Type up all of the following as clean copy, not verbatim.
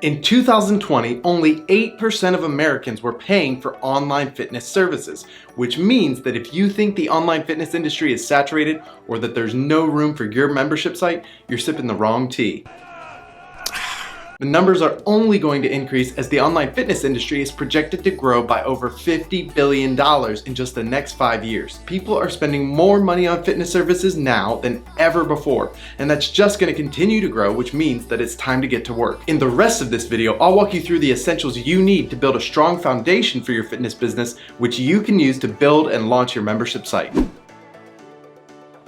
In 2020, only 8% of Americans were paying for online fitness services, which means that if you think the online fitness industry is saturated or that there's no room for your membership site, you're sipping the wrong tea. The numbers are only going to increase as the online fitness industry is projected to grow by over $50 billion in just the next 5 years. People are spending more money on fitness services now than ever before, and that's just going to continue to grow, which means that it's time to get to work. In the rest of this video, I'll walk you through the essentials you need to build a strong foundation for your fitness business, which you can use to build and launch your membership site.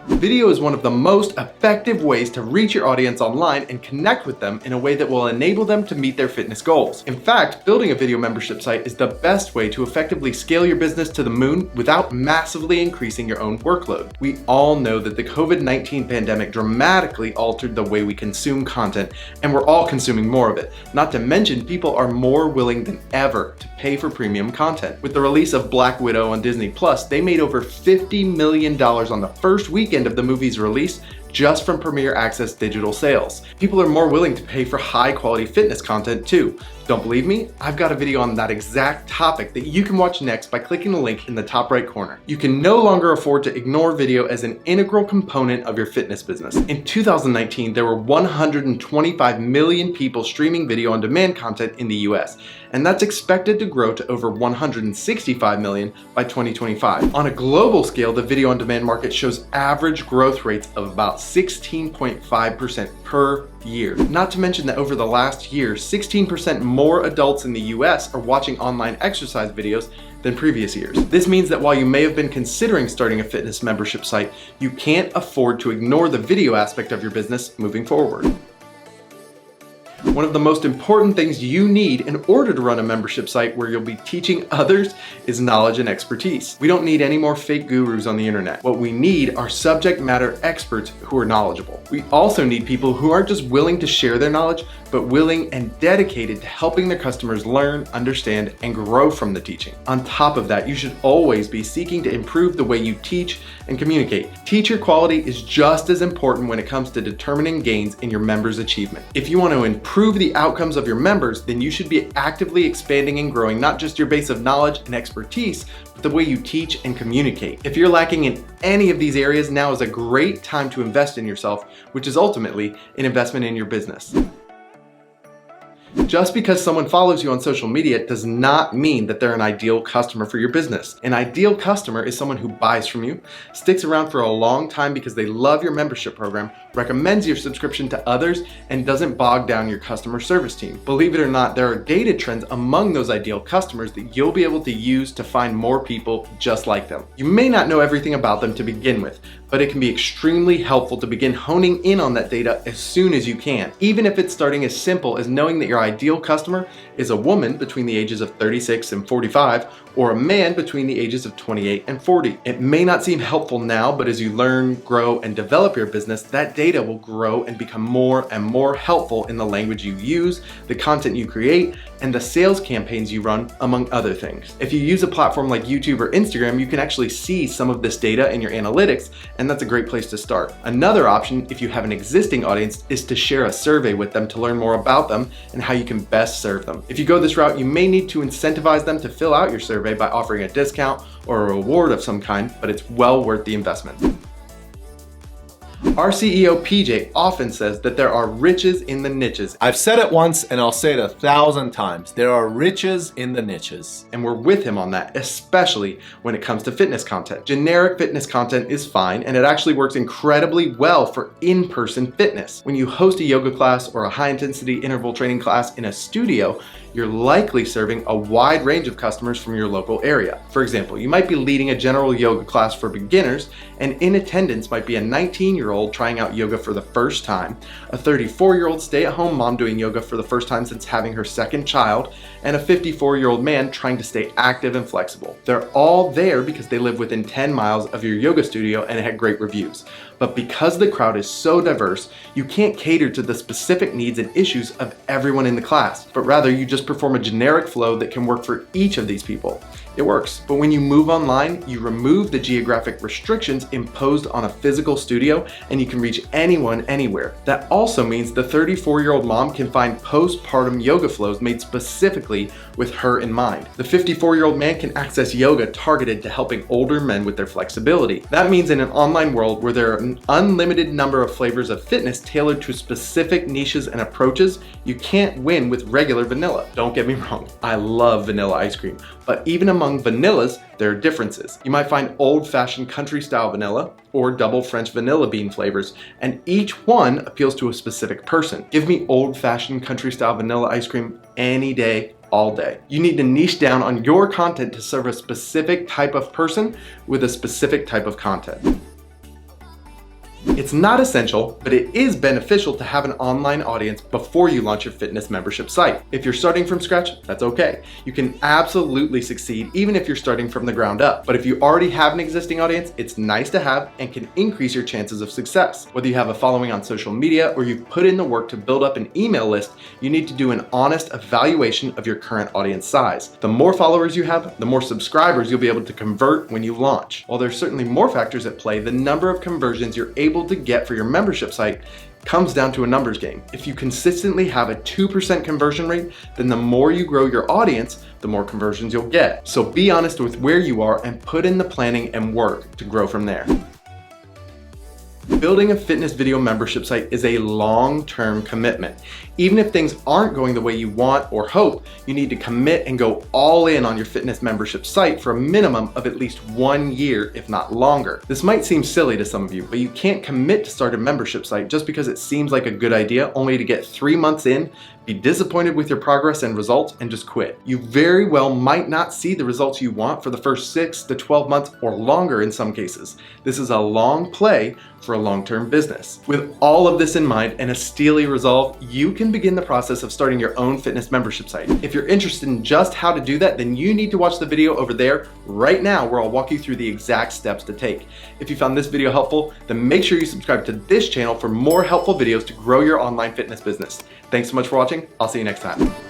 Video is one of the most effective ways to reach your audience online and connect with them in a way that will enable them to meet their fitness goals. In fact, building a video membership site is the best way to effectively scale your business to the moon without massively increasing your own workload. We all know that the COVID-19 pandemic dramatically altered the way we consume content, and we're all consuming more of it. Not to mention, people are more willing than ever to pay for premium content. With the release of Black Widow on Disney+, they made over $50 million on the first weekend of the movie's release just from Premier Access digital sales. People are more willing to pay for high quality fitness content too. Don't believe me? I've got a video on that exact topic that you can watch next by clicking the link in the top right corner. You can no longer afford to ignore video as an integral component of your fitness business. In 2019, there were 125 million people streaming video on demand content in the US, and that's expected to grow to over 165 million by 2025. On a global scale, the video on demand market shows average growth rates of about 16.5% per year. Not to mention that over the last year, 16% more adults in the US are watching online exercise videos than previous years. This means that while you may have been considering starting a fitness membership site, you can't afford to ignore the video aspect of your business moving forward. One of the most important things you need in order to run a membership site where you'll be teaching others is knowledge and expertise. We don't need any more fake gurus on the internet. What we need are subject matter experts who are knowledgeable. We also need people who aren't just willing to share their knowledge, but willing and dedicated to helping their customers learn, understand, and grow from the teaching. On top of that, you should always be seeking to improve the way you teach and communicate. Teacher quality is just as important when it comes to determining gains in your members' achievement. If you want to improve the outcomes of your members, then you should be actively expanding and growing not just your base of knowledge and expertise, but the way you teach and communicate. If you're lacking in any of these areas, now is a great time to invest in yourself, which is ultimately an investment in your business. Just because someone follows you on social media does not mean that they're an ideal customer for your business. An ideal customer is someone who buys from you, sticks around for a long time because they love your membership program, recommends your subscription to others, and doesn't bog down your customer service team. Believe it or not, there are data trends among those ideal customers that you'll be able to use to find more people just like them. You may not know everything about them to begin with, but it can be extremely helpful to begin honing in on that data as soon as you can, even if it's starting as simple as knowing that your ideal customer is a woman between the ages of 36 and 45, or a man between the ages of 28 and 40. It may not seem helpful now, but as you learn, grow, and develop your business, that data will grow and become more and more helpful in the language you use, the content you create, and the sales campaigns you run, among other things. If you use a platform like YouTube or Instagram, you can actually see some of this data in your analytics, and that's a great place to start. Another option, if you have an existing audience, is to share a survey with them to learn more about them and how you can best serve them. If you go this route, you may need to incentivize them to fill out your survey by offering a discount or a reward of some kind, but it's well worth the investment. Our CEO PJ often says that there are riches in the niches. I've said it once and I'll say it 1,000 times. There are riches in the niches. And we're with him on that, especially when it comes to fitness content. Generic fitness content is fine, and it actually works incredibly well for in-person fitness. When you host a yoga class or a high-intensity interval training class in a studio, you're likely serving a wide range of customers from your local area. For example, you might be leading a general yoga class for beginners, and in attendance might be a 19-year-old trying out yoga for the first time, a 34-year-old stay-at-home mom doing yoga for the first time since having her second child, and a 54-year-old man trying to stay active and flexible. They're all there because they live within 10 miles of your yoga studio and it had great reviews. But because the crowd is so diverse, you can't cater to the specific needs and issues of everyone in the class, but rather you just perform a generic flow that can work for each of these people. It works, but when you move online, you remove the geographic restrictions imposed on a physical studio and you can reach anyone anywhere. That also means the 34-year-old mom can find postpartum yoga flows made specifically with her in mind. The 54-year-old man can access yoga targeted to helping older men with their flexibility. That means in an online world where there are an unlimited number of flavors of fitness tailored to specific niches and approaches, you can't win with regular vanilla. Don't get me wrong, I love vanilla ice cream, but even among vanillas, there are differences. You might find old-fashioned country-style vanilla or double French vanilla bean flavors, and each one appeals to a specific person. Give me old-fashioned country-style vanilla ice cream any day, all day. You need to niche down on your content to serve a specific type of person with a specific type of content. It's not essential, but it is beneficial to have an online audience before you launch your fitness membership site. If you're starting from scratch, that's okay. You can absolutely succeed even if you're starting from the ground up. But if you already have an existing audience, it's nice to have and can increase your chances of success. Whether you have a following on social media or you've put in the work to build up an email list, you need to do an honest evaluation of your current audience size. The more followers you have, the more subscribers you'll be able to convert when you launch. While there's certainly more factors at play, the number of conversions you're able to get for your membership site comes down to a numbers game. If you consistently have a 2% conversion rate, then the more you grow your audience, the more conversions you'll get. So be honest with where you are and put in the planning and work to grow from there. Building a fitness video membership site is a long-term commitment. Even if things aren't going the way you want or hope, you need to commit and go all in on your fitness membership site for a minimum of at least 1 year, if not longer. This might seem silly to some of you, but you can't commit to start a membership site just because it seems like a good idea, only to get 3 months in, be disappointed with your progress and results, and just quit. You very well might not see the results you want for the first 6 to 12 months or longer in some cases. This is a long play for a long-term business. With all of this in mind and a steely resolve, you can begin the process of starting your own fitness membership site. If you're interested in just how to do that, then you need to watch the video over there right now where I'll walk you through the exact steps to take. If you found this video helpful, then make sure you subscribe to this channel for more helpful videos to grow your online fitness business. Thanks so much for watching. I'll see you next time.